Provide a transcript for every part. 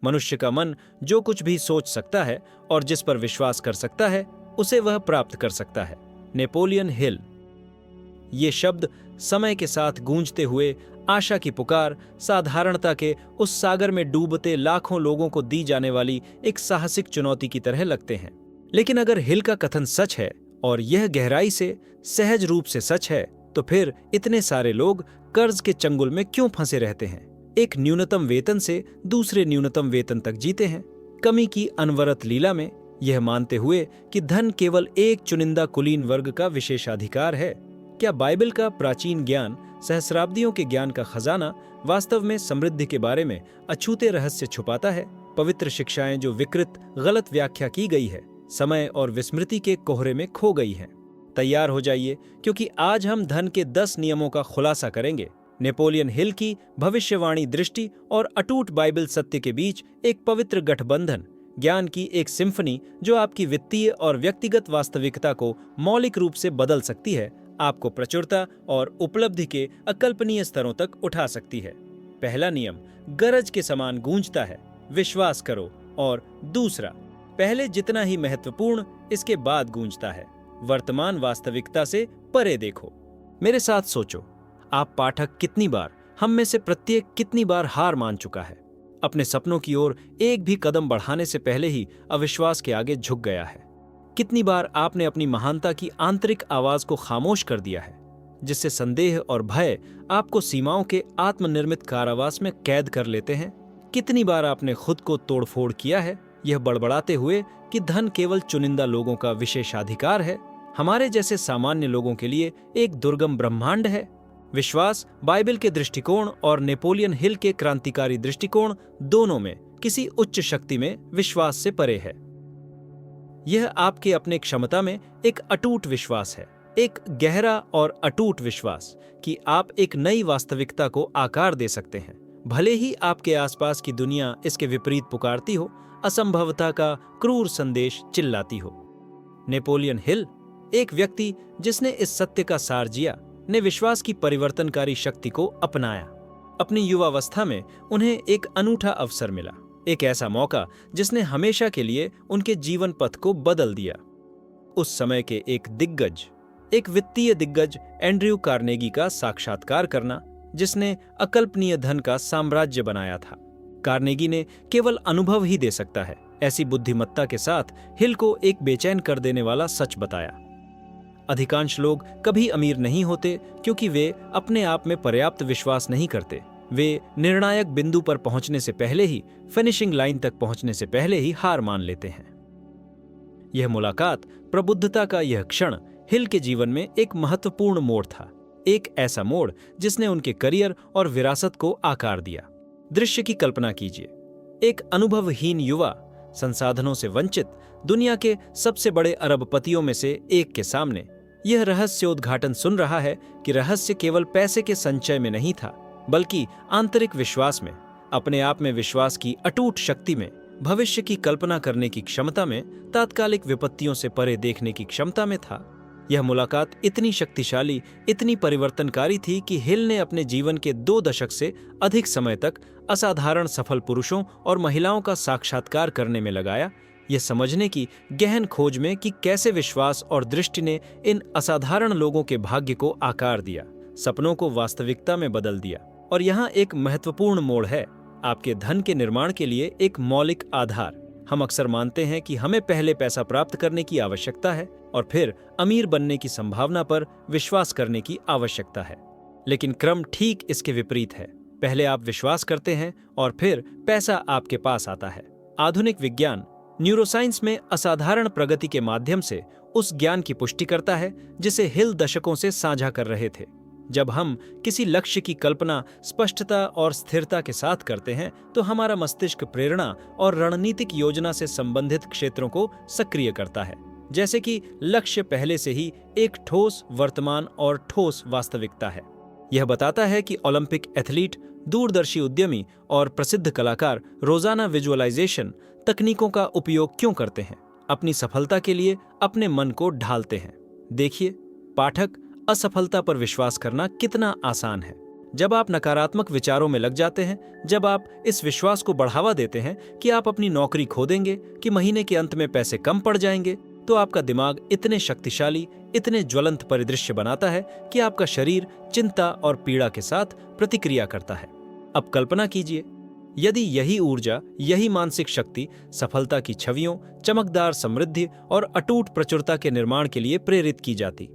मनुष्य का मन जो कुछ भी सोच सकता है और जिस पर विश्वास कर सकता है उसे वह प्राप्त कर सकता है। Napoleon Hill. ये शब्द समय के साथ गूंजते हुए आशा की पुकार, साधारणता के उस सागर में डूबते लाखों लोगों को दी जाने वाली एक साहसिक चुनौती की तरह लगते हैं। लेकिन अगर हिल का कथन सच है और यह गहराई से, सहज रूप से सच है, तो फिर इतने सारे लोग कर्ज के चंगुल में क्यों फंसे रहते हैं? एक न्यूनतम वेतन से दूसरे न्यूनतम वेतन तक जीते हैं, कमी की अनवरत लीला में, यह मानते हुए कि धन केवल एक चुनिंदा कुलीन वर्ग का विशेषाधिकार है। क्या बाइबल का प्राचीन ज्ञान, सहस्राब्दियों के ज्ञान का खजाना वास्तव में समृद्धि के बारे में अछूते रहस्य छुपाता है? पवित्र शिक्षाएं जो विकृत, गलत व्याख्या की गई है, समय और विस्मृति के कोहरे में खो गई हैं। तैयार हो जाइए, क्योंकि आज हम धन के 10 नियमों का खुलासा करेंगे। नेपोलियन हिल की भविष्यवाणी दृष्टि और अटूट बाइबल सत्य के बीच एक पवित्र गठबंधन, ज्ञान की एक सिम्फनी जो आपकी वित्तीय और व्यक्तिगत वास्तविकता को मौलिक रूप से बदल सकती है, आपको प्रचुरता और उपलब्धि के अकल्पनीय स्तरों तक उठा सकती है। पहला नियम गरज के समान गूंजता है, विश्वास करो। और दूसरा, पहले जितना ही महत्वपूर्ण, इसके बाद गूंजता है, वर्तमान वास्तविकता से परे देखो। मेरे साथ सोचो, आप पाठक कितनी बार, हम में से प्रत्येक कितनी बार हार मान चुका है? अपने सपनों की ओर एक भी कदम बढ़ाने से पहले ही अविश्वास के आगे झुक गया है। कितनी बार आपने अपनी महानता की आंतरिक आवाज को खामोश कर दिया है, जिससे संदेह और भय आपको सीमाओं के आत्मनिर्मित कारावास में कैद कर लेते हैं? कितनी बार आपने खुद को तोड़फोड़ किया है, यह बड़बड़ाते हुए कि धन केवल चुनिंदा लोगों का विशेषाधिकार है, हमारे जैसे सामान्य लोगों के लिए एक दुर्गम ब्रह्मांड है? विश्वास बाइबल के दृष्टिकोण और नेपोलियन हिल के क्रांतिकारी दृष्टिकोण दोनों में किसी उच्च शक्ति में विश्वास से परे है। यह आपके अपने क्षमता में एक अटूट विश्वास है, एक गहरा और अटूट विश्वास कि आप एक नई वास्तविकता को आकार दे सकते हैं, भले ही आपके आसपास की दुनिया इसके विपरीत पुकारती हो, असंभवता का क्रूर संदेश चिल्लाती हो। नेपोलियन हिल, एक व्यक्ति जिसने इस सत्य का सार जिया, ने विश्वास की परिवर्तनकारी शक्ति को अपनाया। अपनी युवावस्था में उन्हें एक अनूठा अवसर मिला, एक ऐसा मौका जिसने हमेशा के लिए उनके जीवन पथ को बदल दिया। उस समय के एक दिग्गज, एक वित्तीय दिग्गज एंड्रयू कार्नेगी का साक्षात्कार करना, जिसने अकल्पनीय धन का साम्राज्य बनाया था। कार्नेगी ने केवल अनुभव ही दे सकता है, ऐसी बुद्धिमत्ता के साथ हिल को एक बेचैन कर देने वाला सच बताया। अधिकांश लोग कभी अमीर नहीं होते क्योंकि वे अपने आप में पर्याप्त विश्वास नहीं करते। वे निर्णायक बिंदु पर पहुंचने से पहले ही, फिनिशिंग लाइन तक पहुंचने से पहले ही हार मान लेते हैं। यह मुलाकात, प्रबुद्धता का यह क्षण हिल के जीवन में एक महत्वपूर्ण मोड़ था, एक ऐसा मोड़ जिसने उनके करियर और विरासत को आकार दिया। दृश्य की कल्पना कीजिए, एक अनुभवहीन युवा, संसाधनों से वंचित, दुनिया के सबसे बड़े अरबपतियों में से एक के सामने यह रहस्योद्घाटन सुन रहा है कि रहस्य केवल पैसे के संचय में नहीं था, बल्कि आंतरिक विश्वास में, अपने आप में विश्वास की अटूट शक्ति में, भविष्य की कल्पना करने की क्षमता में, तात्कालिक विपत्तियों से परे देखने की क्षमता में था। यह मुलाकात इतनी शक्तिशाली, इतनी परिवर्तनकारी थी कि हिल ने अपने जीवन के 2 दशक से अधिक समय तक असाधारण सफल पुरुषों और महिलाओं का साक्षात्कार करने में लगाया, यह समझने की गहन खोज में कि कैसे विश्वास और दृष्टि ने इन असाधारण लोगों के भाग्य को आकार दिया, सपनों को वास्तविकता में बदल दिया। और यहाँ एक महत्वपूर्ण मोड़ है, आपके धन के निर्माण के लिए एक मौलिक आधार। हम अक्सर मानते हैं कि हमें पहले पैसा प्राप्त करने की आवश्यकता है और फिर अमीर बनने की संभावना पर विश्वास करने की आवश्यकता है। लेकिन क्रम ठीक इसके विपरीत है। पहले आप विश्वास करते हैं और फिर पैसा आपके पास आता है। आधुनिक विज्ञान न्यूरोसाइंस में असाधारण प्रगति के माध्यम से उस ज्ञान की पुष्टि करता है जिसे हिल दशकों से साझा कर रहे थे। जब हम किसी लक्ष्य की कल्पना स्पष्टता और स्थिरता के साथ करते हैं तो हमारा मस्तिष्क प्रेरणा और रणनीतिक योजना से संबंधित क्षेत्रों को सक्रिय करता है, जैसे कि लक्ष्य पहले से ही एक ठोस वर्तमान और ठोस वास्तविकता है। यह बताता है कि ओलंपिक एथलीट, दूरदर्शी उद्यमी और प्रसिद्ध कलाकार रोजाना विजुअलाइजेशन तकनीकों का उपयोग क्यों करते हैं? अपनी सफलता के लिए अपने मन को ढालते हैं। देखिए पाठक, असफलता पर विश्वास करना कितना आसान है। जब आप नकारात्मक विचारों में लग जाते हैं, जब आप इस विश्वास को बढ़ावा देते हैं कि आप अपनी नौकरी खो देंगे, कि महीने के अंत में पैसे कम पड़ जाएंगे, तो आपका दिमाग इतने शक्तिशाली, इतने ज्वलंत परिदृश्य बनाता है कि आपका शरीर चिंता और पीड़ा के साथ प्रतिक्रिया करता है। अब कल्पना कीजिए, यदि यही ऊर्जा, यही मानसिक शक्ति सफलता की छवियों, चमकदार समृद्धि और अटूट प्रचुरता के निर्माण के लिए प्रेरित की जाती।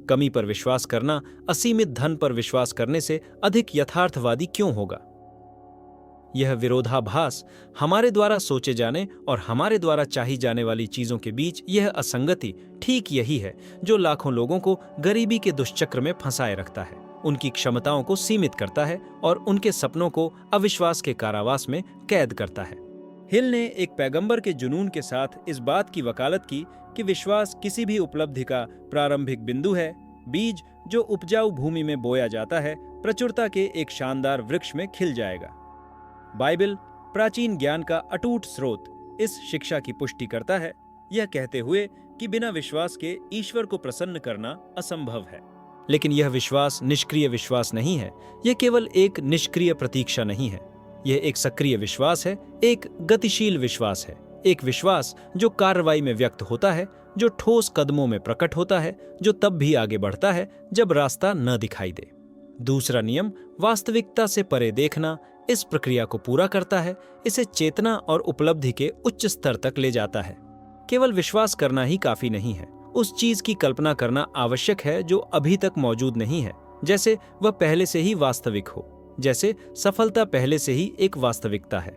कमी पर विश्वास करना असीमित धन पर विश्वास करने से अधिक यथार्थवादी क्यों होगा? यह विरोधाभास, हमारे द्वारा सोचे जाने और हमारे द्वारा चाही जाने वाली चीजों के बीच यह असंगति ठीक यही है जो लाखों लोगों को गरीबी के दुष्चक्र में फंसाए रखता है, उनकी क्षमताओं को सीमित करता है और उनके सपनों को अविश्वास के कारावास में कैद करता है। हिल ने एक पैगंबर के जुनून के साथ इस बात की वकालत की कि विश्वास किसी भी उपलब्धि का प्रारंभिक बिंदु है, बीज जो उपजाऊ भूमि में बोया जाता है, प्रचुरता के एक शानदार वृक्ष में खिल जाएगा। बाइबल, प्राचीन ज्ञान का अटूट स्रोत, इस शिक्षा की पुष्टि करता है, यह कहते हुए कि बिना विश्वास के ईश्वर को प्रसन्न करना असंभव है। लेकिन यह विश्वास निष्क्रिय विश्वास नहीं है, यह केवल एक निष्क्रिय प्रतीक्षा नहीं है, यह एक सक्रिय विश्वास है, एक गतिशील विश्वास है, एक विश्वास जो कार्रवाई में व्यक्त होता है, जो ठोस कदमों में प्रकट होता है, जो तब भी आगे बढ़ता है जब रास्ता न दिखाई दे। दूसरा नियम, वास्तविकता से परे देखना, इस प्रक्रिया को पूरा करता है, इसे चेतना और उपलब्धि के उच्च स्तर तक ले जाता है। केवल विश्वास करना ही काफी नहीं है, उस चीज की कल्पना करना आवश्यक है जो अभी तक मौजूद नहीं है, जैसे वह पहले से ही वास्तविक हो, जैसे सफलता पहले से ही एक वास्तविकता है।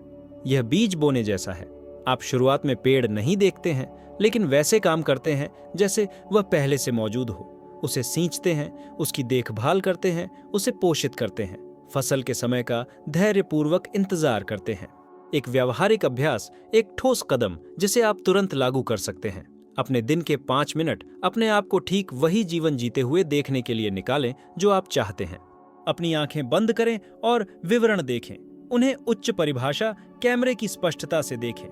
यह बीज बोने जैसा है। आप शुरुआत में पेड़ नहीं देखते हैं, लेकिन वैसे काम करते हैं जैसे वह पहले से मौजूद हो। उसे सींचते हैं, उसकी देखभाल करते हैं, उसे पोषित करते हैं, फसल के समय का धैर्यपूर्वक इंतजार करते हैं। एक व्यावहारिक अभ्यास, एक ठोस कदम जिसे आप तुरंत लागू कर सकते हैं। अपने दिन के 5 मिनट अपने आप को ठीक वही जीवन जीते हुए देखने के लिए निकालें जो आप चाहते हैं। अपनी आंखें बंद करें और विवरण देखें, उन्हें उच्च परिभाषा, कैमरे की स्पष्टता से देखें।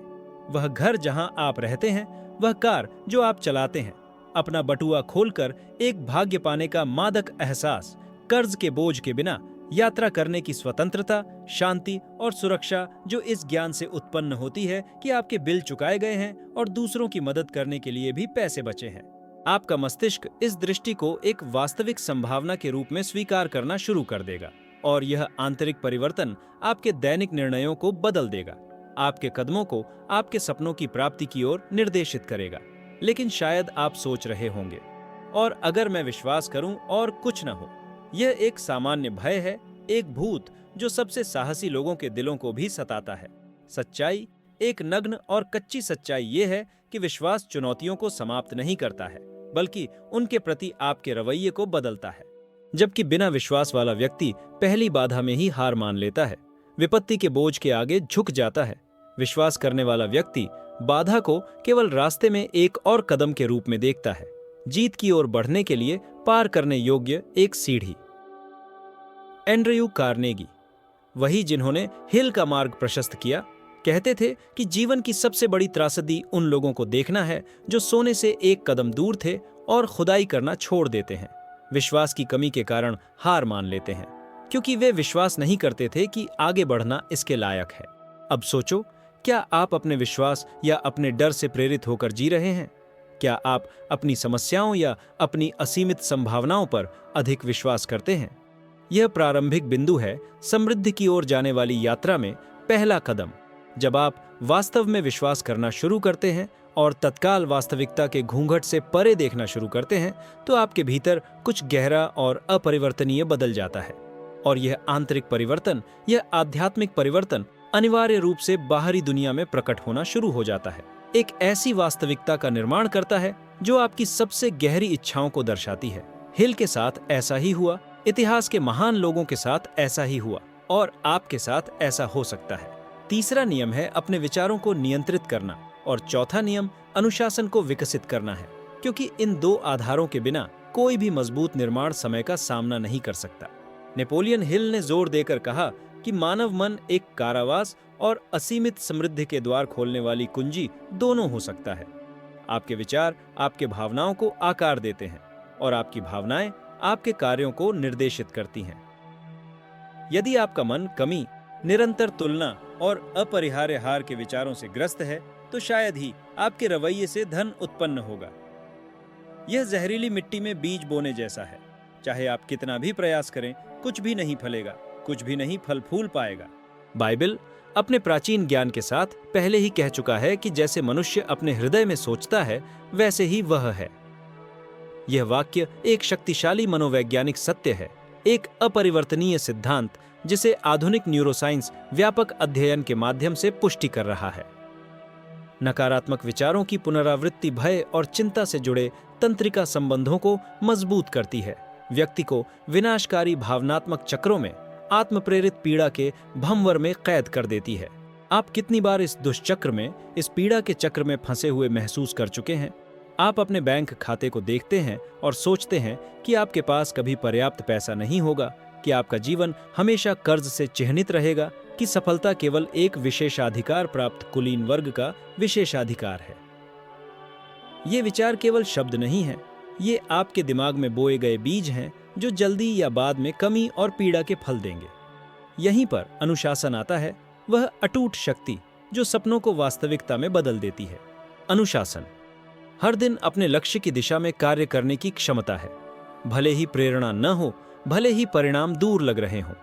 वह घर जहां आप रहते हैं, वह कार जो आप चलाते हैं, अपना बटुआ खोलकर एक भाग्य पाने का मादक एहसास, कर्ज के बोझ के बिना यात्रा करने की स्वतंत्रता, शांति और सुरक्षा जो इस ज्ञान से उत्पन्न होती है कि आपके बिल चुकाए गए हैं और दूसरों की मदद करने के लिए भी पैसे बचे हैं। आपका मस्तिष्क इस दृष्टि को एक वास्तविक संभावना के रूप में स्वीकार करना शुरू कर देगा और यह आंतरिक परिवर्तन आपके दैनिक निर्णयों को बदल देगा, आपके कदमों को आपके सपनों की प्राप्ति की ओर निर्देशित करेगा। लेकिन शायद आप सोच रहे होंगे, और अगर मैं विश्वास करूं और कुछ न हो? यह एक सामान्य भय है, एक भूत जो सबसे साहसी लोगों के दिलों को भी सताता है। सच्चाई, एक नग्न और कच्ची सच्चाई ये है कि विश्वास चुनौतियों को समाप्त नहीं करता है, बल्कि उनके प्रति आपके रवैये को बदलता है। जबकि बिना विश्वास वाला व्यक्ति पहली बाधा में ही हार मान लेता है, विपत्ति के बोझ के आगे झुक जाता है। विश्वास करने वाला व्यक्ति बाधा को केवल रास्ते में एक और कदम के रूप में देखता है, जीत की ओर बढ़ने के लिए पार करने योग्य एक सीढ़ी। एंड्रयू कार्नेगी, वही जिन्होंने हिल का मार्ग प्रशस्त किया, कहते थे कि जीवन की सबसे बड़ी त्रासदी उन लोगों को देखना है जो सोने से एक कदम दूर थे और खुदाई करना छोड़ देते हैं। विश्वास की कमी के कारण हार मान लेते हैं, क्योंकि वे विश्वास नहीं करते थे कि आगे बढ़ना इसके लायक है। अब सोचो, क्या आप अपने विश्वास या अपने डर से प्रेरित होकर जी रहे हैं? क्या आप अपनी समस्याओं या अपनी असीमित संभावनाओं पर अधिक विश्वास करते हैं? यह प्रारंभिक बिंदु है समृद्धि की ओर जाने वाली यात्रा में पहला कदम। जब आप वास्तव में विश्वास करना शुरू करते हैं और तत्काल वास्तविकता के घूंघट से परे देखना शुरू करते हैं, तो आपके भीतर कुछ गहरा और अपरिवर्तनीय बदल जाता है। और यह आंतरिक परिवर्तन, यह आध्यात्मिक परिवर्तन अनिवार्य रूप से बाहरी दुनिया में प्रकट होना शुरू हो जाता है। एक ऐसी वास्तविकता का निर्माण करता है जो आपकी सबसे गहरी इच्छाओं को दर्शाती है। हिल के साथ ऐसा ही हुआ, इतिहास के महान लोगों के साथ ऐसा ही हुआ, और आपके साथ ऐसा हो सकता है। तीसरा नियम है अपने विचारों को नियंत्रित करना, और चौथा नियम अनुशासन को विकसित करना है, क्योंकि इन दो आधारों के बिना कोई भी मजबूत निर्माण समय का सामना नहीं कर सकता। नेपोलियन हिल ने जोर देकर कहा कि मानव मन एक कारावास और असीमित समृद्धि के द्वार खोलने वाली कुंजी दोनों हो सकता है। आपके विचार आपके भावनाओं को आकार देते हैं और आपकी भावनाएं आपके कार्यों को निर्देशित करती हैं। यदि आपका मन कमी, निरंतर तुलना और अपरिहार्य हार के विचारों से ग्रस्त है, तो शायद ही आपके रवैये से धन उत्पन्न होगा। यह जहरीली मिट्टी में बीज बोने जैसा है। चाहे आप कितना भी प्रयास करें, कुछ भी नहीं फलेगा, कुछ भी नहीं फल फूल पाएगा। बाइबल अपने प्राचीन ज्ञान के साथ पहले ही कह चुका है कि जैसे मनुष्य अपने हृदय में सोचता है, वैसे ही वह है। यह वाक्य एक शक्तिशाली मनोवैज्ञानिक सत्य है, एक अपरिवर्तनीय सिद्धांत जिसे आधुनिक न्यूरोसाइंस व्यापक अध्ययन के माध्यम से पुष्टि कर रहा है। नकारात्मक विचारों की पुनरावृत्ति भय और चिंता से जुड़े तंत्रिका संबंधों को मजबूत करती है, व्यक्ति को विनाशकारी भावनात्मक चक्रों में, आत्मप्रेरित पीड़ा के भंवर में कैद कर देती है। आप कितनी बार इस दुष्चक्र में, इस पीड़ा के चक्र में फंसे हुए महसूस कर चुके हैं? आप अपने बैंक खाते को देखते हैं और सोचते हैं कि आपके पास कभी पर्याप्त पैसा नहीं होगा, कि आपका जीवन हमेशा कर्ज से चिह्नित रहेगा, कि सफलता केवल एक विशेषाधिकार प्राप्त कुलीन वर्ग का विशेषाधिकार है। ये विचार केवल शब्द नहीं है, ये आपके दिमाग में बोए गए बीज हैं जो जल्दी या बाद में कमी और पीड़ा के फल देंगे। यहीं पर अनुशासन आता है, वह अटूट शक्ति जो सपनों को वास्तविकता में बदल देती है। अनुशासन हर दिन अपने लक्ष्य की दिशा में कार्य करने की क्षमता है, भले ही प्रेरणा न हो, भले ही परिणाम दूर लग रहे हों।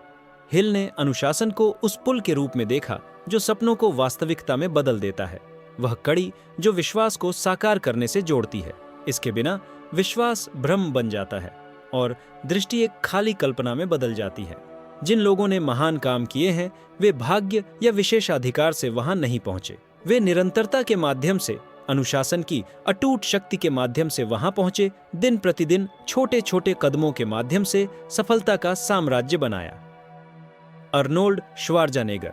हिल ने अनुशासन को उस पुल के रूप में देखा जो सपनों को वास्तविकता में बदल देता है, वह कड़ी जो विश्वास को साकार करने से जोड़ती है। इसके बिना विश्वास भ्रम बन जाता है और दृष्टि एक खाली कल्पना में बदल जाती है। जिन लोगों ने महान काम किए हैं, वे भाग्य या विशेषाधिकार से वहां नहीं पहुंचे, वे निरंतरता के माध्यम से, अनुशासन की अटूट शक्ति के माध्यम से वहां पहुंचे, दिन प्रतिदिन छोटे छोटे कदमों के माध्यम से सफलता का साम्राज्य बनाया। अर्नोल्ड श्वार्ज़नेगर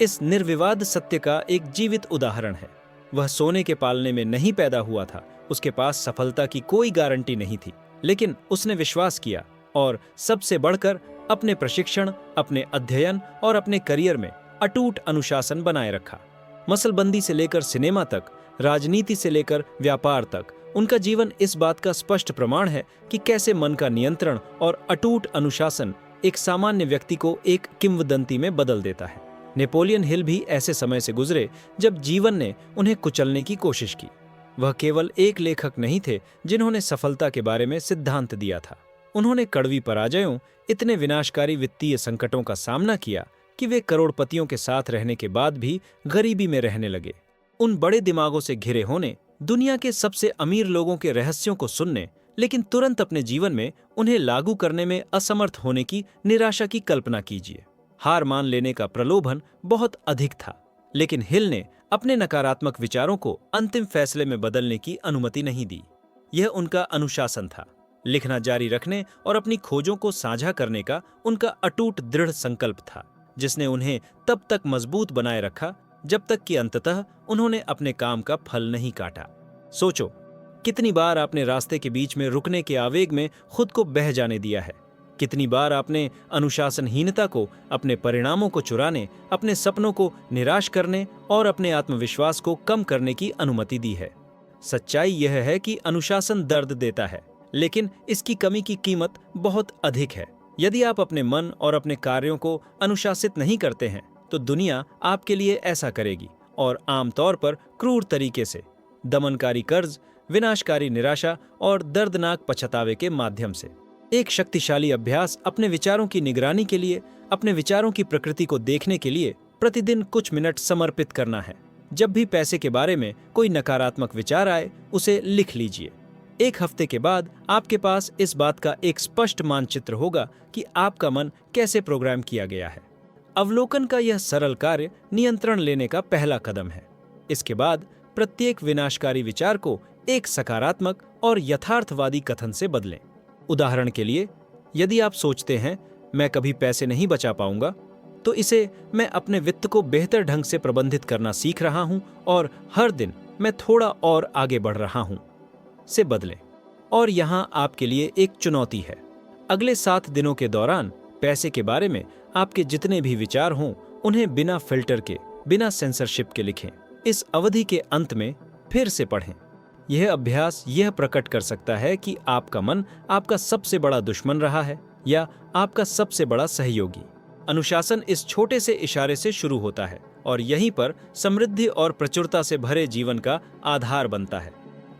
इस निर्विवाद सत्य का एक जीवित उदाहरण है। वह सोने के पालने में नहीं पैदा हुआ था, उसके पास सफलता की कोई गारंटी नहीं थी, लेकिन उसने विश्वास किया और सबसे बढ़कर अपने प्रशिक्षण, अपने अध्ययन और अपने करियर में अटूट अनुशासन बनाए रखा। मसलबंदी से लेकर सिनेमा तक, राजनीति से लेकर व्यापार तक, उनका जीवन इस बात का स्पष्ट प्रमाण है कि कैसे मन का नियंत्रण और अटूट अनुशासन एक सामान्य व्यक्ति को एक किंवदंती में बदल देता है। नेपोलियन हिल भी ऐसे समय से गुजरे जब जीवन ने उन्हें कुचलने की कोशिश की। वह केवल एक लेखक नहीं थे जिन्होंने सफलता के बारे में सिद्धांत दिया था। उन्होंने कड़वी पराजयों, इतने विनाशकारी वित्तीय संकटों का सामना किया कि वे करोड़पतियों के साथ रहने के बाद भी गरीबी में रहने लगे। उन बड़े दिमागों से घिरे होने, दुनिया के सबसे अमीर लोगों के रहस्यों को सुनने, लेकिन तुरंत अपने जीवन में उन्हें लागू करने में असमर्थ होने की निराशा की कल्पना कीजिए। हार मान लेने का प्रलोभन बहुत अधिक था, लेकिन हिल ने अपने नकारात्मक विचारों को अंतिम फैसले में बदलने की अनुमति नहीं दी। यह उनका अनुशासन था, लिखना जारी रखने और अपनी खोजों को साझा करने का उनका अटूट दृढ़ संकल्प था, जिसने उन्हें तब तक मजबूत बनाए रखा जब तक कि अंततः उन्होंने अपने काम का फल नहीं काटा। सोचो, कितनी बार आपने रास्ते के बीच में रुकने के आवेग में खुद को बह जाने दिया है। कितनी बार आपने अनुशासनहीनता को अपने परिणामों को चुराने, अपने सपनों को निराश करने और अपने आत्मविश्वास को कम करने की अनुमति दी है। सच्चाई यह है कि अनुशासन दर्द देता है, लेकिन इसकी कमी की कीमत बहुत अधिक है। यदि आप अपने मन और अपने कार्यों को अनुशासित नहीं करते हैं, तो दुनिया आपके लिए ऐसा करेगी, और आमतौर पर क्रूर तरीके से, दमनकारी कर्ज, विनाशकारी निराशा और दर्दनाक पछतावे के माध्यम से। एक शक्तिशाली अभ्यास अपने विचारों की निगरानी के लिए, अपने विचारों की प्रकृति को देखने के लिए प्रतिदिन कुछ मिनट समर्पित करना है। जब भी पैसे के बारे में कोई नकारात्मक विचार आए, उसे लिख लीजिए। एक हफ्ते के बाद आपके पास इस बात का एक स्पष्ट मानचित्र होगा कि आपका मन कैसे प्रोग्राम किया गया है। अवलोकन का यह सरल कार्य नियंत्रण लेने का पहला कदम है। इसके बाद प्रत्येक विनाशकारी विचार को एक सकारात्मक और यथार्थवादी कथन से बदलें। उदाहरण के लिए, यदि आप सोचते हैं मैं कभी पैसे नहीं बचा पाऊंगा, तो इसे मैं अपने वित्त को बेहतर ढंग से प्रबंधित करना सीख रहा हूं और हर दिन मैं थोड़ा और आगे बढ़ रहा हूं से बदलें। और यहां आपके लिए एक चुनौती है। अगले 7 दिनों के दौरान पैसे के बारे में आपके जितने भी विचार हों, उन्हें बिना फिल्टर के, बिना सेंसरशिप के लिखें। इस अवधि के अंत में फिर से पढ़ें। यह अभ्यास यह प्रकट कर सकता है कि आपका मन आपका सबसे बड़ा दुश्मन रहा है या आपका सबसे बड़ा सहयोगी। अनुशासन इस छोटे से इशारे से शुरू होता है और यहीं पर समृद्धि और प्रचुरता से भरे जीवन का आधार बनता है।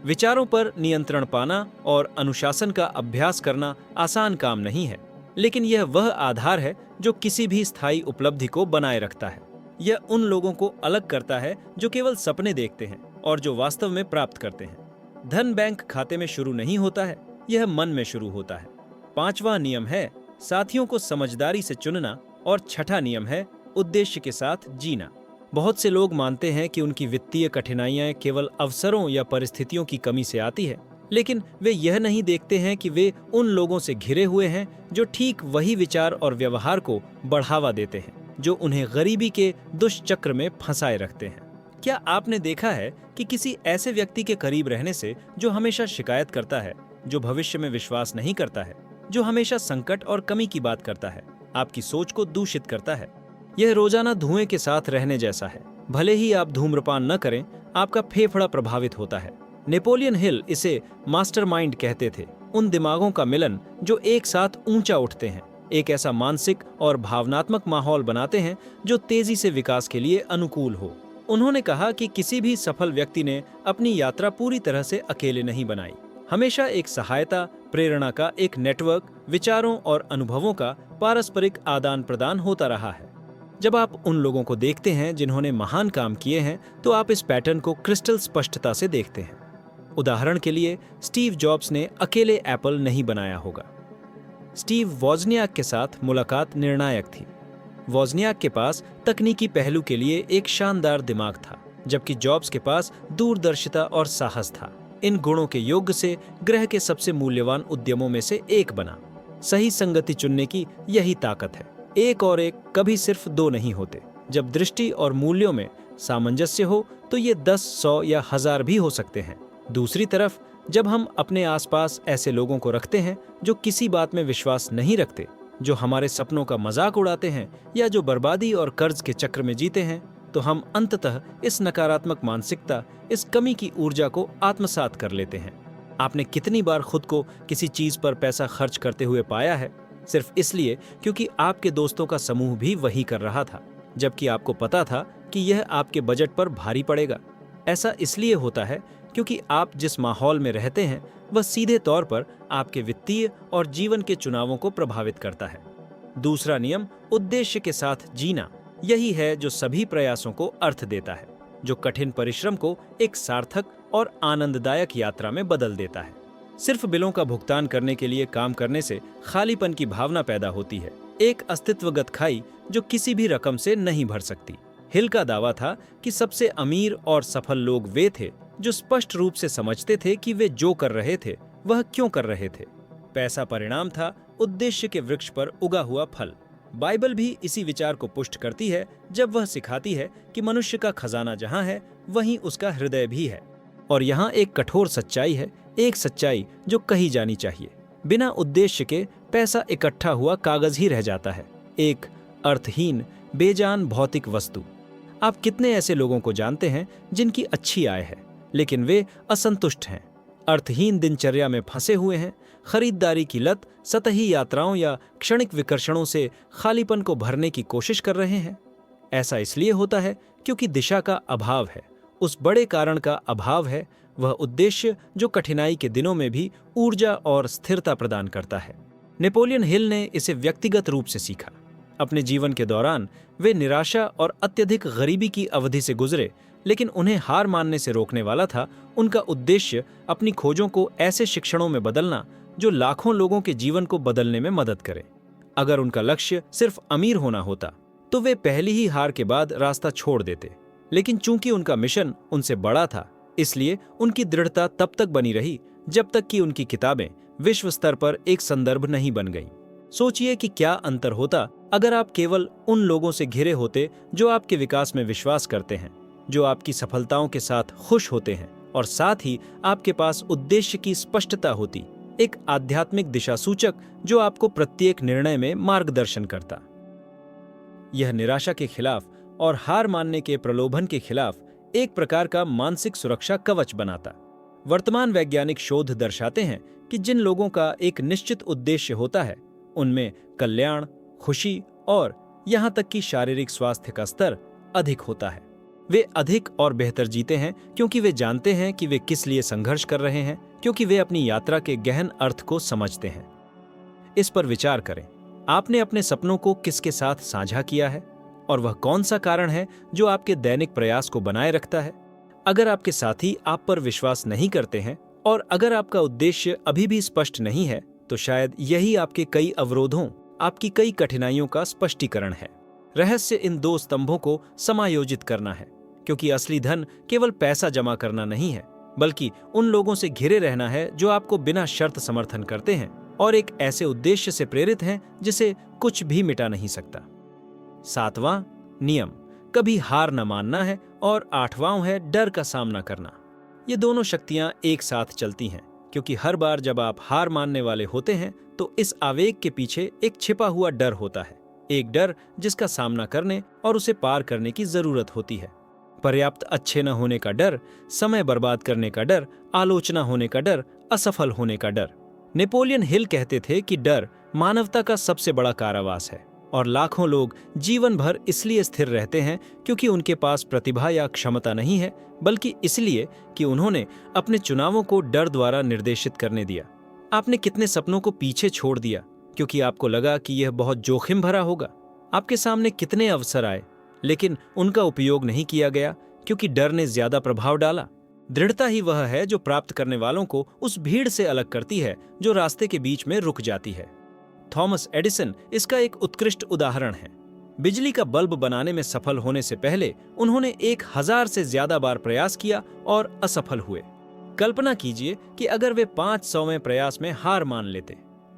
विचारों पर नियंत्रण पाना और अनुशासन का अभ्यास करना आसान काम नहीं है, लेकिन यह वह आधार है जो किसी भी स्थायी उपलब्धि को बनाए रखता है। यह उन लोगों को अलग करता है जो केवल सपने देखते हैं और जो वास्तव में प्राप्त करते हैं। धन बैंक खाते में शुरू नहीं होता है, यह मन में शुरू होता है। 5वां नियम है साथियों को समझदारी से चुनना और 6ठा नियम है उद्देश्य के साथ जीना। बहुत से लोग मानते हैं कि उनकी वित्तीय कठिनाइयां केवल अवसरों या परिस्थितियों की कमी से आती है, लेकिन वे यह नहीं देखते हैं कि वे उन लोगों से घिरे हुए हैं जो ठीक वही विचार और व्यवहार को बढ़ावा देते हैं जो उन्हें गरीबी के दुष्चक्र में फंसाए रखते हैं। क्या आपने देखा है कि किसी ऐसे व्यक्ति के करीब रहने से जो हमेशा शिकायत करता है, जो भविष्य में विश्वास नहीं करता है, जो हमेशा संकट और कमी की बात करता है, आपकी सोच को दूषित करता है? यह रोजाना धुएं के साथ रहने जैसा है। भले ही आप धूम्रपान न करें, आपका फेफड़ा प्रभावित होता है। नेपोलियन हिल इसे मास्टरमाइंड कहते थे, उन दिमागों का मिलन जो एक साथ ऊंचा उठते हैं, एक ऐसा मानसिक और भावनात्मक माहौल बनाते हैं जो तेजी से विकास के लिए अनुकूल हो। उन्होंने कहा कि किसी भी सफल व्यक्ति ने अपनी यात्रा पूरी तरह से अकेले नहीं बनाई। हमेशा एक सहायता, प्रेरणा का एक नेटवर्क, विचारों और अनुभवों का पारस्परिक आदान प्रदान होता रहा है। जब आप उन लोगों को देखते हैं जिन्होंने महान काम किए हैं, तो आप इस पैटर्न को क्रिस्टल स्पष्टता से देखते हैं। उदाहरण के लिए, स्टीव जॉब्स ने अकेले एप्पल नहीं बनाया होगा। स्टीव वोज़नियाक के साथ मुलाकात निर्णायक थी। वोज़नियाक के पास तकनीकी पहलू के लिए एक शानदार दिमाग था, जबकि जॉब्स के पास दूरदर्शिता और साहस था। इन गुणों के योग से ग्रह के सबसे मूल्यवान उद्यमों में से एक बना। सही संगति चुनने की यही ताकत है। एक और एक कभी सिर्फ 2 नहीं होते। जब दृष्टि और मूल्यों में सामंजस्य हो तो ये 10, 100 या 1000 भी हो सकते हैं। दूसरी तरफ, जब हम अपने आसपास ऐसे लोगों को रखते हैं जो किसी बात में विश्वास नहीं रखते, जो हमारे सपनों का मजाक उड़ाते हैं या जो बर्बादी और कर्ज के चक्र में जीते हैं, तो हम अंततः इस नकारात्मक मानसिकता, इस कमी की ऊर्जा को आत्मसात कर लेते हैं। आपने कितनी बार खुद को किसी चीज पर पैसा खर्च करते हुए पाया है, सिर्फ इसलिए क्योंकि आपके दोस्तों का समूह भी वही कर रहा था, जबकि आपको पता था कि यह आपके बजट पर भारी पड़ेगा। ऐसा इसलिए होता है क्योंकि आप जिस माहौल में रहते हैं वह सीधे तौर पर आपके वित्तीय और जीवन के चुनावों को प्रभावित करता है। दूसरा नियम, उद्देश्य के साथ जीना, यही है जो सभी प्रयासों को अर्थ देता है, जो कठिन परिश्रम को एक सार्थक और आनंददायक यात्रा में बदल देता है। सिर्फ बिलों का भुगतान करने के लिए काम करने से खालीपन की भावना पैदा होती है, एक अस्तित्वगत खाई जो किसी भी रकम से नहीं भर सकती। हिल का दावा था कि सबसे अमीर और सफल लोग वे थे जो स्पष्ट रूप से समझते थे कि वे जो कर रहे थे वह क्यों कर रहे थे। पैसा परिणाम था, उद्देश्य के वृक्ष पर उगा हुआ फल। बाइबल भी इसी विचार को पुष्ट करती है जब वह सिखाती है कि मनुष्य का खजाना जहां है वहीं उसका हृदय भी है। और यहाँ एक कठोर सच्चाई है, एक सच्चाई जो कही जानी चाहिए। बिना उद्देश्य के पैसा इकट्ठा हुआ कागज ही रह जाता है, एक अर्थहीन, बेजान भौतिक वस्तु। आप कितने ऐसे लोगों को जानते हैं जिनकी अच्छी आय है, लेकिन वे असंतुष्ट हैं, अर्थहीन दिनचर्या में फंसे हुए हैं, खरीदारी की लत, सतही यात्राओं या क्षणिक विकर्षणों से खालीपन को भरने की कोशिश कर रहे हैं। ऐसा इसलिए होता है क्योंकि दिशा का अभाव है, उस बड़े कारण का अभाव है, वह उद्देश्य जो कठिनाई के दिनों में भी ऊर्जा और स्थिरता प्रदान करता है। नेपोलियन हिल ने इसे व्यक्तिगत रूप से सीखा। अपने जीवन के दौरान वे निराशा और अत्यधिक गरीबी की अवधि से गुजरे, लेकिन उन्हें हार मानने से रोकने वाला था उनका उद्देश्य अपनी खोजों को ऐसे शिक्षणों में बदलना जो लाखों लोगों के जीवन को बदलने में मदद करे। अगर उनका लक्ष्य सिर्फ अमीर होना होता तो वे पहली ही हार के बाद रास्ता छोड़ देते, लेकिन चूंकि उनका मिशन उनसे बड़ा था, इसलिए उनकी दृढ़ता तब तक बनी रही जब तक कि उनकी किताबें विश्व स्तर पर एक संदर्भ नहीं बन गईं। सोचिए कि क्या अंतर होता अगर आप केवल उन लोगों से घिरे होते जो आपके विकास में विश्वास करते हैं, जो आपकी सफलताओं के साथ खुश होते हैं, और साथ ही आपके पास उद्देश्य की स्पष्टता होती, एक आध्यात्मिक दिशा सूचक जो आपको प्रत्येक निर्णय में मार्गदर्शन करता। यह निराशा के खिलाफ और हार मानने के प्रलोभन के खिलाफ एक प्रकार का मानसिक सुरक्षा कवच बनाता। वर्तमान वैज्ञानिक शोध दर्शाते हैं कि जिन लोगों का एक निश्चित उद्देश्य होता है, उनमें कल्याण, खुशी और यहाँ तक कि शारीरिक स्वास्थ्य का स्तर अधिक होता है। वे अधिक और बेहतर जीते हैं क्योंकि वे जानते हैं कि वे किस लिए संघर्ष कर रहे हैं, क्योंकि वे अपनी यात्रा के गहन अर्थ को समझते हैं। इस पर विचार करें, आपने अपने सपनों को किसके साथ साझा किया है और वह कौन सा कारण है जो आपके दैनिक प्रयास को बनाए रखता है। अगर आपके साथी आप पर विश्वास नहीं करते हैं और अगर आपका उद्देश्य अभी भी स्पष्ट नहीं है, तो शायद यही आपके कई अवरोधों, आपकी कई कठिनाइयों का स्पष्टीकरण है। रहस्य इन दो स्तंभों को समायोजित करना है, क्योंकि असली धन केवल पैसा जमा करना नहीं है, बल्कि उन लोगों से घिरे रहना है जो आपको बिना शर्त समर्थन करते हैं और एक ऐसे उद्देश्य से प्रेरित हैं जिसे कुछ भी मिटा नहीं सकता। 7वां नियम कभी हार न मानना है और 8वां है डर का सामना करना। ये दोनों शक्तियां एक साथ चलती हैं, क्योंकि हर बार जब आप हार मानने वाले होते हैं तो इस आवेग के पीछे एक छिपा हुआ डर होता है, एक डर जिसका सामना करने और उसे पार करने की जरूरत होती है। पर्याप्त अच्छे न होने का डर, समय बर्बाद करने का डर, आलोचना होने का डर, असफल होने का डर। नेपोलियन हिल कहते थे कि डर मानवता का सबसे बड़ा कारावास है और लाखों लोग जीवन भर इसलिए स्थिर रहते हैं क्योंकि उनके पास प्रतिभा या क्षमता नहीं है, बल्कि इसलिए कि उन्होंने अपने चुनावों को डर द्वारा निर्देशित करने दिया। आपने कितने सपनों को पीछे छोड़ दिया क्योंकि आपको लगा कि यह बहुत जोखिम भरा होगा। आपके सामने कितने अवसर आए लेकिन उनका उपयोग नहीं किया गया क्योंकि डर ने ज्यादा प्रभाव डाला। दृढ़ता ही वह है जो प्राप्त करने वालों को उस भीड़ से अलग करती है जो रास्ते के बीच में रुक जाती है। थॉमस एडिसन इसका एक उत्कृष्ट उदाहरण है। बिजली का बल्ब बनाने में सफल होने से पहले उन्होंने 1000 से ज्यादा बार प्रयास किया और असफल हुए। कल्पना कीजिए कि अगर वे 500वें प्रयास में हार मान लेते,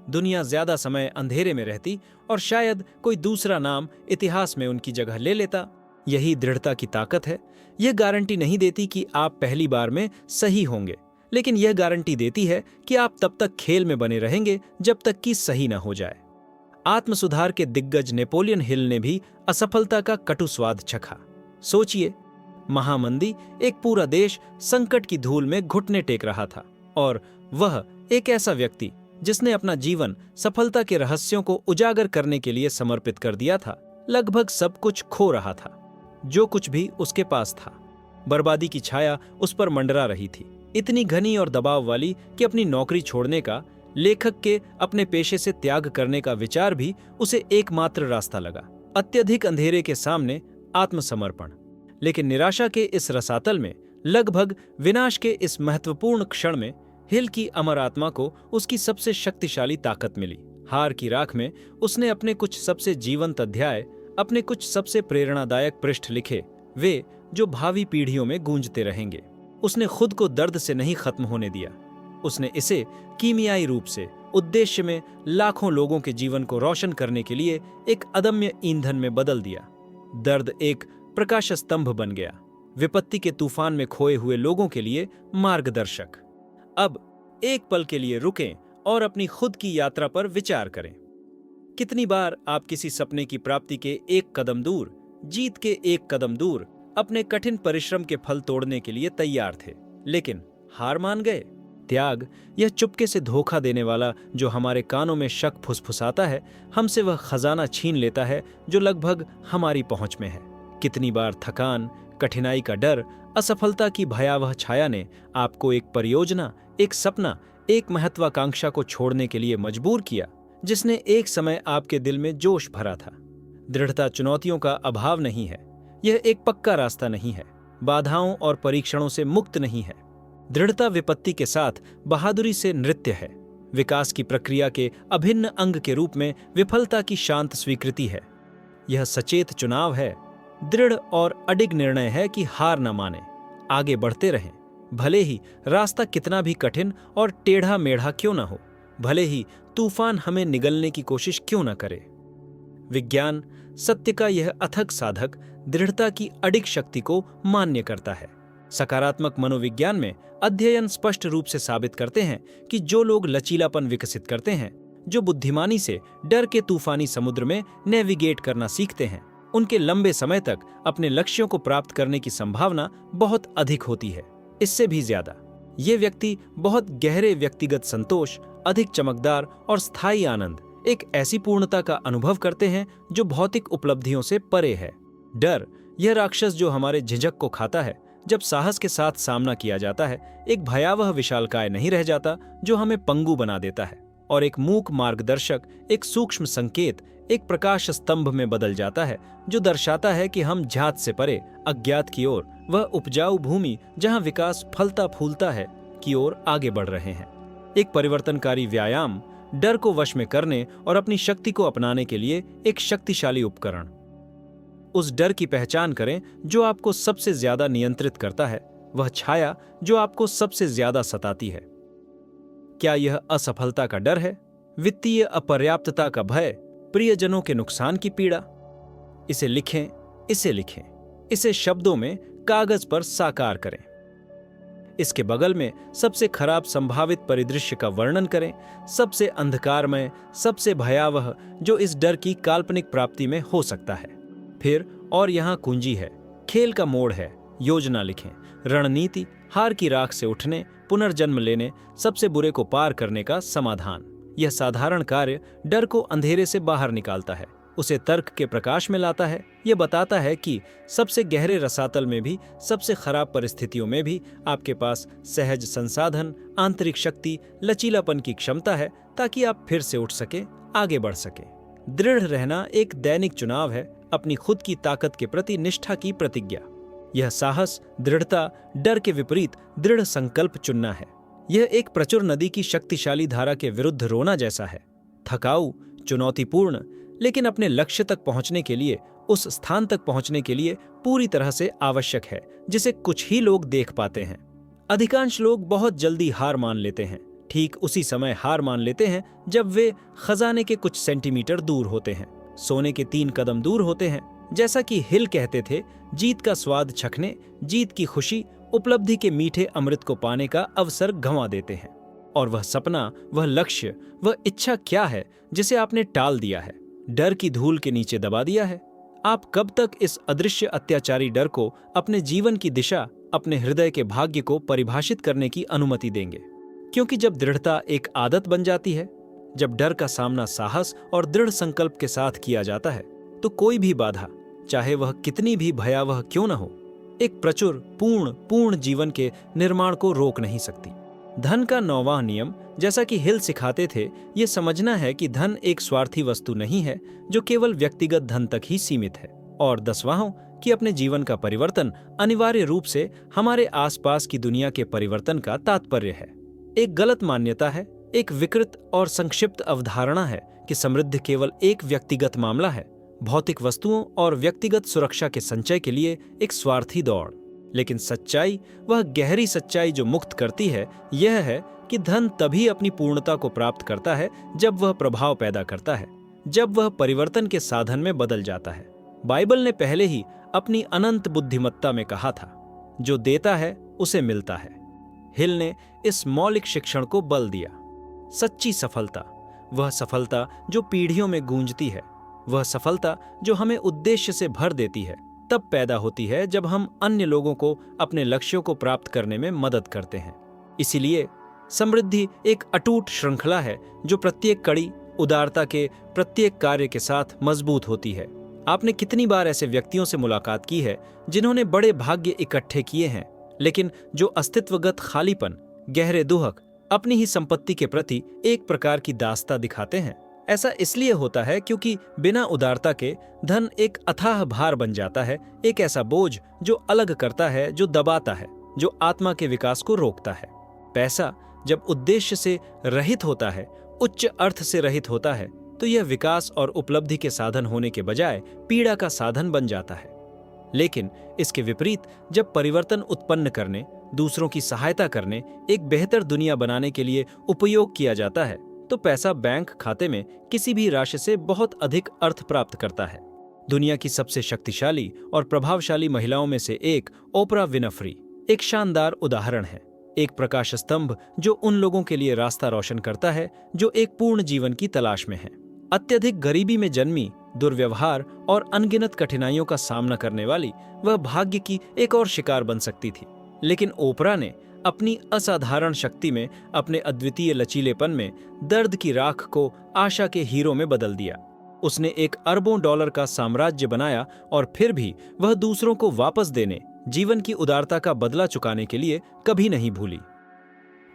दुनिया ज्यादा समय अंधेरे में रहती और शायद कोई दूसरा नाम इतिहास में उनकी जगह ले लेता। यही दृढ़ता की ताकत है। यह गारंटी नहीं देती कि आप पहली बार में सही होंगे, लेकिन यह गारंटी देती है कि आप तब तक खेल में बने रहेंगे जब तक कि सही न हो जाए। आत्मसुधार के दिग्गज नेपोलियन हिल ने भी असफलता का कटु स्वाद चखा। सोचिए, महामंदी, एक पूरा देश संकट की धूल में घुटने टेक रहा था और वह एक ऐसा व्यक्ति जिसने अपना जीवन सफलता के रहस्यों को उजागर करने के लिए समर्पित कर दिया था, लगभग सब कुछ खो रहा था जो कुछ भी उसके पास था। बर्बादी की छाया उस पर मंडरा रही थी, इतनी घनी और दबाव वाली कि अपनी नौकरी छोड़ने का, लेखक के अपने पेशे से त्याग करने का विचार भी उसे एकमात्र रास्ता लगा। अत्यधिक अंधेरे के सामने आत्मसमर्पण। लेकिन निराशा के इस रसातल में, लगभग विनाश के इस महत्वपूर्ण क्षण में, हिल की अमर आत्मा को उसकी सबसे शक्तिशाली ताकत मिली। हार की राख में उसने अपने कुछ सबसे जीवंत अध्याय, अपने कुछ सबसे प्रेरणादायक पृष्ठ लिखे, वे जो भावी पीढ़ियों में गूंजते रहेंगे। उसने खुद को दर्द से नहीं खत्म होने दिया, उसने इसे कीमियाई रूप से उद्देश्य में लाखों लोगों के जीवन को रोशन करने के लिए एक अदम्य ईंधन में बदल दिया। दर्द एक प्रकाश स्तंभ बन गया, विपत्ति के तूफान में खोए हुए लोगों के लिए मार्गदर्शक। अब एक पल के लिए रुकें और अपनी खुद की यात्रा पर विचार करें। कितनी बार आप किसी सपने की प्राप्ति के एक कदम दूर, जीत के एक कदम दूर, अपने कठिन परिश्रम के फल तोड़ने के लिए तैयार थे, लेकिन हार मान गए। त्याग, यह चुपके से धोखा देने वाला जो हमारे कानों में शक फुसफुसाता है, हमसे वह खजाना छीन लेता है जो लगभग हमारी पहुंच में है। कितनी बार थकान, कठिनाई का डर, असफलता की भयावह छाया ने आपको एक परियोजना, एक सपना, एक महत्वाकांक्षा को छोड़ने के लिए मजबूर किया जिसने एक समय आपके दिल में जोश भरा था। दृढ़ता चुनौतियों का अभाव नहीं है, यह एक पक्का रास्ता नहीं है, बाधाओं और परीक्षणों से मुक्त नहीं है। दृढ़ता विपत्ति के साथ बहादुरी से नृत्य है, विकास की प्रक्रिया के अभिन्न अंग के रूप में विफलता की शांत स्वीकृति है। यह सचेत चुनाव है, दृढ़ और अडिग निर्णय है कि हार न माने, आगे बढ़ते रहें, भले ही रास्ता कितना भी कठिन और टेढ़ा मेढ़ा क्यों न हो, भले ही तूफान हमें निगलने की कोशिश क्यों न करे। विज्ञान, सत्य का यह अथक साधक, दृढ़ता की अडिग शक्ति को मान्य करता है। सकारात्मक मनोविज्ञान में अध्ययन स्पष्ट रूप से साबित करते हैं कि जो लोग लचीलापन विकसित करते हैं, जो बुद्धिमानी से डर के तूफानी समुद्र में नेविगेट करना सीखते हैं, उनके लंबे समय तक अपने लक्ष्यों को प्राप्त करने की संभावना बहुत अधिक होती है। इससे भी ज्यादा, ये व्यक्ति बहुत गहरे व्यक्तिगत संतोष, अधिक चमकदार और स्थायी आनंद, एक ऐसी पूर्णता का अनुभव करते हैं जो भौतिक उपलब्धियों से परे है। डर, यह राक्षस जो हमारे झिझक को खाता है, जब साहस के साथ सामना किया जाता है, एक भयावह विशालकाय नहीं रह जाता जो हमें पंगु बना देता है, और एक मूक मार्गदर्शक, एक सूक्ष्म संकेत, एक प्रकाश स्तंभ में बदल जाता है जो दर्शाता है कि हम झात से परे अज्ञात की ओर, वह उपजाऊ भूमि जहां विकास फलता फूलता है, की ओर आगे बढ़ रहे हैं। एक परिवर्तनकारी व्यायाम, डर को वश में करने और अपनी शक्ति को अपनाने के लिए एक शक्तिशाली उपकरण। उस डर की पहचान करें जो आपको सबसे ज्यादा नियंत्रित करता है, वह छाया जो आपको सबसे ज्यादा सताती है। क्या यह असफलता का डर है, वित्तीय अपर्याप्तता का भय, प्रियजनों के नुकसान की पीड़ा? इसे लिखें, इसे शब्दों में, कागज पर साकार करें। इसके बगल में सबसे खराब संभावित परिदृश्य का वर्णन करें, सबसे अंधकारमय, सबसे भयावह जो इस डर की काल्पनिक प्राप्ति में हो सकता है। फिर और यहां कुंजी है, खेल का मोड़ है, योजना लिखें, रणनीति, हार की राख से उठने, पुनर्जन्म लेने, सबसे बुरे को पार करने का समाधान। यह साधारण कार्य डर को अंधेरे से बाहर निकालता है, उसे तर्क के प्रकाश में लाता है। यह बताता है कि सबसे गहरे रसातल में भी, सबसे खराब परिस्थितियों में भी आपके पास सहज संसाधन, आंतरिक शक्ति, लचीलापन की क्षमता है ताकि आप फिर से उठ सके, आगे बढ़ सके। दृढ़ रहना एक दैनिक चुनाव है, अपनी खुद की ताकत के प्रति निष्ठा की प्रतिज्ञा। यह साहस, दृढ़ता, डर के विपरीत दृढ़ संकल्प चुनना है। यह एक प्रचुर नदी की शक्तिशाली धारा के विरुद्ध रोना जैसा है, थकाऊ, चुनौतीपूर्ण, लेकिन अपने लक्ष्य तक पहुंचने के लिए, उस स्थान तक पहुंचने के लिए पूरी तरह से आवश्यक है, जिसे कुछ ही लोग देख पाते हैं। अधिकांश लोग बहुत जल्दी हार मान लेते हैं, ठीक उसी समय हार मान लेते हैं जब वे खजाने के कुछ सेंटीमीटर दूर होते हैं, सोने के 3 कदम दूर होते हैं। जैसा कि हिल कहते थे, जीत का स्वाद चखने, जीत की खुशी, उपलब्धि के मीठे अमृत को पाने का अवसर गंवा देते हैं। और वह सपना, वह लक्ष्य, वह इच्छा क्या है जिसे आपने टाल दिया है, डर की धूल के नीचे दबा दिया है? आप कब तक इस अदृश्य अत्याचारी डर को अपने जीवन की दिशा, अपने हृदय के भाग्य को परिभाषित करने की अनुमति देंगे? क्योंकि जब दृढ़ता एक आदत बन जाती है, जब डर का सामना साहस और दृढ़ संकल्प के साथ किया जाता है, तो कोई भी बाधा, चाहे वह कितनी भी भयावह क्यों न हो, एक प्रचुर पूर्ण जीवन के निर्माण को रोक नहीं सकती। धन का 9वां नियम, जैसा कि हिल सिखाते थे, ये समझना है कि धन एक स्वार्थी वस्तु नहीं है जो केवल व्यक्तिगत धन तक ही सीमित है। और 10वां कि अपने जीवन का परिवर्तन अनिवार्य रूप से हमारे आसपास की दुनिया के परिवर्तन का तात्पर्य है। एक गलत मान्यता है, एक विकृत और संक्षिप्त अवधारणा है कि समृद्धि केवल एक व्यक्तिगत मामला है, भौतिक वस्तुओं और व्यक्तिगत सुरक्षा के संचय के लिए एक स्वार्थी दौड़। लेकिन सच्चाई, वह गहरी सच्चाई जो मुक्त करती है, यह है कि धन तभी अपनी पूर्णता को प्राप्त करता है जब वह प्रभाव पैदा करता है, जब वह परिवर्तन के साधन में बदल जाता है। बाइबल ने पहले ही अपनी अनंत बुद्धिमत्ता में कहा था, जो देता है उसे मिलता है। हिल ने इस मौलिक शिक्षण को बल दिया। सच्ची सफलता, वह सफलता जो पीढ़ियों में गूंजती है, वह सफलता जो हमें उद्देश्य से भर देती है, तब पैदा होती है जब हम अन्य लोगों को अपने लक्ष्यों को प्राप्त करने में मदद करते हैं। इसीलिए समृद्धि एक अटूट श्रृंखला है जो प्रत्येक कड़ी, उदारता के प्रत्येक कार्य के साथ मजबूत होती है। आपने कितनी बार ऐसे व्यक्तियों से मुलाकात की है जिन्होंने बड़े भाग्य इकट्ठे किए हैं, लेकिन जो अस्तित्वगत खालीपन, गहरे दुहक, अपनी ही संपत्ति के प्रति एक प्रकार की दास्ता दिखाते हैं? ऐसा इसलिए होता है क्योंकि बिना उदारता के धन एक अथाह भार बन जाता है, एक ऐसा बोझ जो अलग करता है, जो दबाता है, जो आत्मा के विकास को रोकता है। पैसा जब उद्देश्य से रहित होता है, उच्च अर्थ से रहित होता है, तो यह विकास और उपलब्धि के साधन होने के बजाय पीड़ा का साधन बन जाता है। लेकिन इसके विपरीत जब परिवर्तन उत्पन्न करने, दूसरों की सहायता करने, एक बेहतर दुनिया बनाने के लिए उपयोग किया जाता है, तो पैसा बैंक खाते में किसी भी राशि से बहुत अधिक अर्थ प्राप्त करता है। दुनिया की सबसे शक्तिशाली और प्रभावशाली महिलाओं में से एक ओपरा विनफ्री एक शानदार उदाहरण है। एक प्रकाश स्तंभ जो उन लोगों के लिए रास्ता रोशन करता है जो एक पूर्ण जीवन की तलाश में हैं। अत्यधिक गरीबी में जन्मी, दुर्व्यवहार और अनगिनत कठिनाइयों का सामना करने वाली वह भाग्य की एक और शिकार बन सकती थी, लेकिन ओपरा ने अपनी असाधारण शक्ति में, अपने अद्वितीय लचीलेपन में दर्द की राख को आशा के हीरो में बदल दिया। उसने एक अरबों डॉलर का साम्राज्य बनाया और फिर भी वह दूसरों को वापस देने, जीवन की उदारता का बदला चुकाने के लिए कभी नहीं भूली।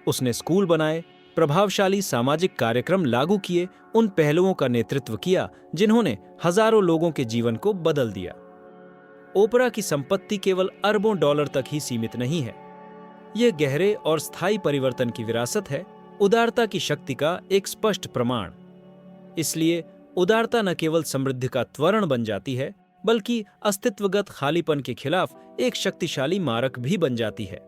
उसने स्कूल बनाए, प्रभावशाली सामाजिक कार्यक्रम लागू किए, उन पहलुओं का नेतृत्व किया जिन्होंने हजारों लोगों के जीवन को बदल दिया। ओपरा की संपत्ति केवल अरबों डॉलर तक ही सीमित नहीं है। यह गहरे और स्थायी परिवर्तन की विरासत है, उदारता की शक्ति का एक स्पष्ट प्रमाण। इसलिए उदारता न केवल समृद्धि का त्वरण बन जाती है, बल्कि अस्तित्वगत खालीपन के खिलाफ एक शक्तिशाली मारक भी बन जाती है।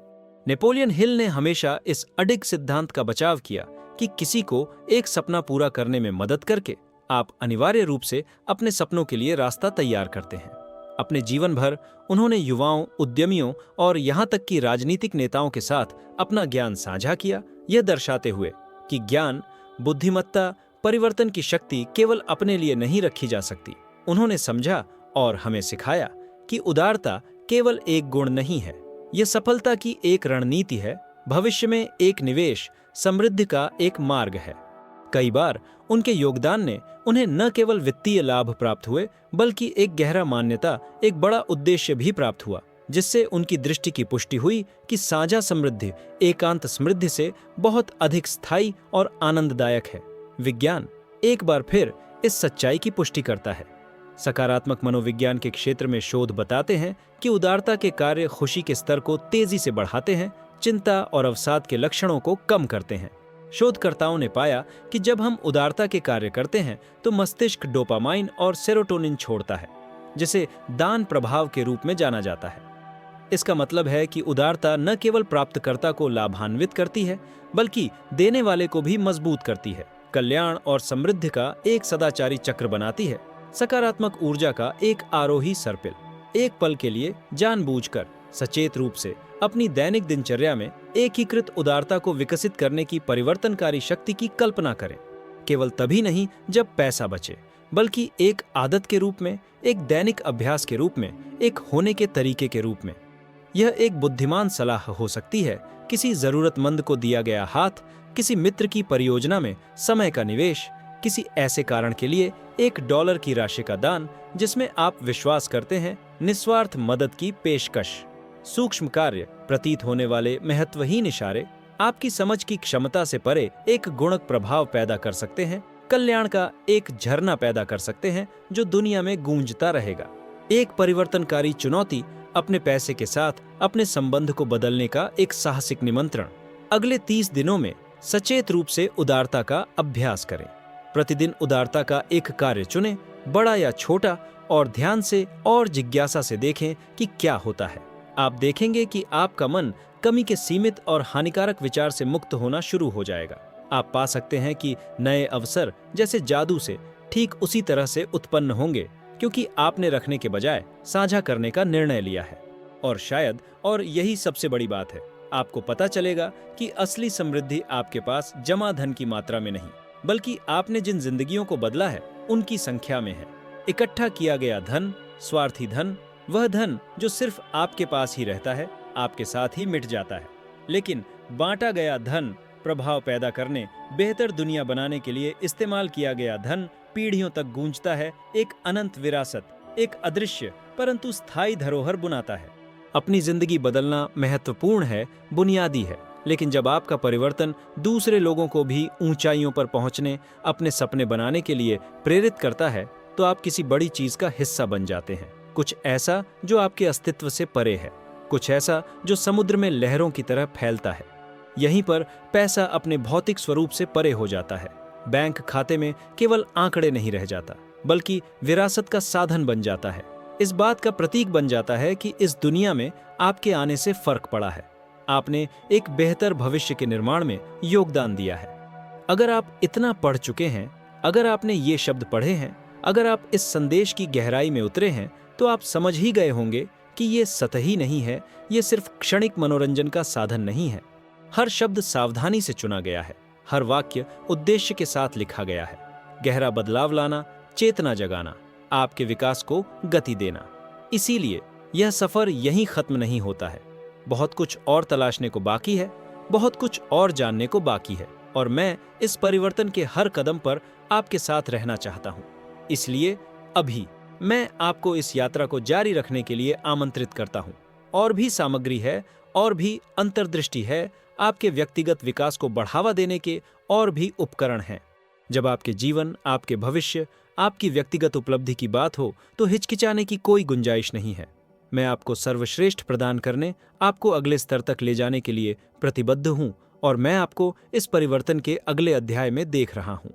नेपोलियन हिल ने हमेशा इस अडिग सिद्धांत का बचाव किया कि किसी को एक सपना पूरा करने में मदद करके आप अनिवार्य रूप से अपने सपनों के लिए रास्ता तैयार करते हैं। अपने जीवन भर उन्होंने युवाओं, उद्यमियों और यहाँ तक कि राजनीतिक नेताओं के साथ अपना ज्ञान साझा किया, यह दर्शाते हुए कि ज्ञान, बुद्धिमत्ता, परिवर्तन की शक्ति केवल अपने लिए नहीं रखी जा सकती। उन्होंने समझा और हमें सिखाया कि उदारता केवल एक गुण नहीं है, यह सफलता की एक रणनीति है, भविष्य में एक निवेश, समृद्धि का एक मार्ग है। कई बार उनके योगदान ने उन्हें न केवल वित्तीय लाभ प्राप्त हुए, बल्कि एक गहरा मान्यता, एक बड़ा उद्देश्य भी प्राप्त हुआ, जिससे उनकी दृष्टि की पुष्टि हुई कि साझा समृद्धि एकांत समृद्धि से बहुत अधिक स्थायी और आनंददायक है। विज्ञान एक बार फिर इस सच्चाई की पुष्टि करता है। सकारात्मक मनोविज्ञान के क्षेत्र में शोध बताते हैं कि उदारता के कार्य खुशी के स्तर को तेजी से बढ़ाते हैं, चिंता और अवसाद के लक्षणों को कम करते हैं। शोधकर्ताओं ने पाया कि जब हम उदारता के कार्य करते हैं तो मस्तिष्क डोपामाइन और सेरोटोनिन छोड़ता है, जिसे दान प्रभाव के रूप में जाना जाता है। इसका मतलब है कि उदारता न केवल प्राप्तकर्ता को लाभान्वित करती है, बल्कि देने वाले को भी मजबूत करती है, कल्याण और समृद्धि का एक सदाचारी चक्र बनाती है, सकारात्मक ऊर्जा का एक आरोही सर्पिल। एक पल के लिए जानबूझकर, सचेत रूप से अपनी दैनिक दिनचर्या में एकीकृत उदारता को विकसित करने की परिवर्तनकारी शक्ति की कल्पना करें। केवल तभी नहीं जब पैसा बचे, बल्कि एक आदत के रूप में, एक दैनिक अभ्यास के रूप में, एक होने के तरीके के रूप में। यह एक बुद्धिमान सलाह हो सकती है, किसी जरूरतमंद को दिया गया हाथ, किसी मित्र की परियोजना में समय का निवेश, किसी ऐसे कारण के लिए $1 की राशि का दान जिसमें आप विश्वास करते हैं, निस्वार्थ मदद की पेशकश। सूक्ष्म कार्य, प्रतीत होने वाले महत्वहीन इशारे आपकी समझ की क्षमता से परे एक गुणक प्रभाव पैदा कर सकते हैं, कल्याण का एक झरना पैदा कर सकते हैं जो दुनिया में गूंजता रहेगा। एक परिवर्तनकारी चुनौती, अपने पैसे के साथ अपने संबंध को बदलने का एक साहसिक निमंत्रण। अगले 30 दिनों में सचेत रूप से उदारता का अभ्यास करें। प्रतिदिन उदारता का एक कार्य चुनें, बड़ा या छोटा, और ध्यान से और जिज्ञासा से देखें कि क्या होता है। आप देखेंगे कि आपका मन कमी के सीमित और हानिकारक विचार से मुक्त होना शुरू हो जाएगा। आप पा सकते हैं कि नए अवसर जैसे जादू से ठीक उसी तरह से उत्पन्न होंगे, क्योंकि आपने रखने के बजाय साझा करने का निर्णय लिया है। और शायद, और यही सबसे बड़ी बात है, आपको पता चलेगा कि असली समृद्धि आपके पास जमा धन की मात्रा में नहीं, बल्कि आपने जिन जिंदगियों को बदला है उनकी संख्या में है। इकट्ठा किया गया धन, स्वार्थी धन, वह धन जो सिर्फ आपके पास ही रहता है, आपके साथ ही मिट जाता है। लेकिन बांटा गया धन, प्रभाव पैदा करने, बेहतर दुनिया बनाने के लिए इस्तेमाल किया गया धन पीढ़ियों तक गूंजता है, एक अनंत विरासत, एक अदृश्य परंतु स्थायी धरोहर बुनाता है। अपनी जिंदगी बदलना महत्वपूर्ण है, बुनियादी है, लेकिन जब आपका परिवर्तन दूसरे लोगों को भी ऊंचाइयों पर पहुंचने, अपने सपने बनाने के लिए प्रेरित करता है, तो आप किसी बड़ी चीज का हिस्सा बन जाते हैं। कुछ ऐसा जो आपके अस्तित्व से परे है, कुछ ऐसा जो समुद्र में लहरों की तरह फैलता है। यहीं पर पैसा अपने भौतिक स्वरूप से परे हो जाता है। बैंक खाते में केवल आंकड़े नहीं रह जाता, बल्कि विरासत का साधन बन जाता है। इस बात का प्रतीक बन जाता है कि इस दुनिया में आपके आने से फर्क पड़ा है। आपने एक बेहतर भविष्य के निर्माण में योगदान दिया है। अगर आप इतना पढ़ चुके हैं, अगर आपने ये शब्द पढ़े हैं, अगर आप इस संदेश की गहराई में उतरे हैं, तो आप समझ ही गए होंगे कि ये सतही नहीं है, ये सिर्फ क्षणिक मनोरंजन का साधन नहीं है। हर शब्द सावधानी से चुना गया है, हर वाक्य उद्देश्य के साथ लिखा गया है। गहरा बदलाव लाना, चेतना जगाना, आपके विकास को गति देना। इसीलिए यह सफर यहीं खत्म नहीं होता है। बहुत कुछ और तलाशने को बाकी है, बहुत कुछ और जानने को बाकी है, और मैं इस परिवर्तन के हर कदम पर आपके साथ रहना चाहता हूँ। इसलिए अभी मैं आपको इस यात्रा को जारी रखने के लिए आमंत्रित करता हूँ। और भी सामग्री है, और भी अंतर्दृष्टि है, आपके व्यक्तिगत विकास को बढ़ावा देने के और भी उपकरण हैं। जब आपके जीवन, आपके भविष्य, आपकी व्यक्तिगत उपलब्धि की बात हो तो हिचकिचाने की कोई गुंजाइश नहीं है। मैं आपको सर्वश्रेष्ठ प्रदान करने, आपको अगले स्तर तक ले जाने के लिए प्रतिबद्ध हूँ, और मैं आपको इस परिवर्तन के अगले अध्याय में देख रहा हूँ।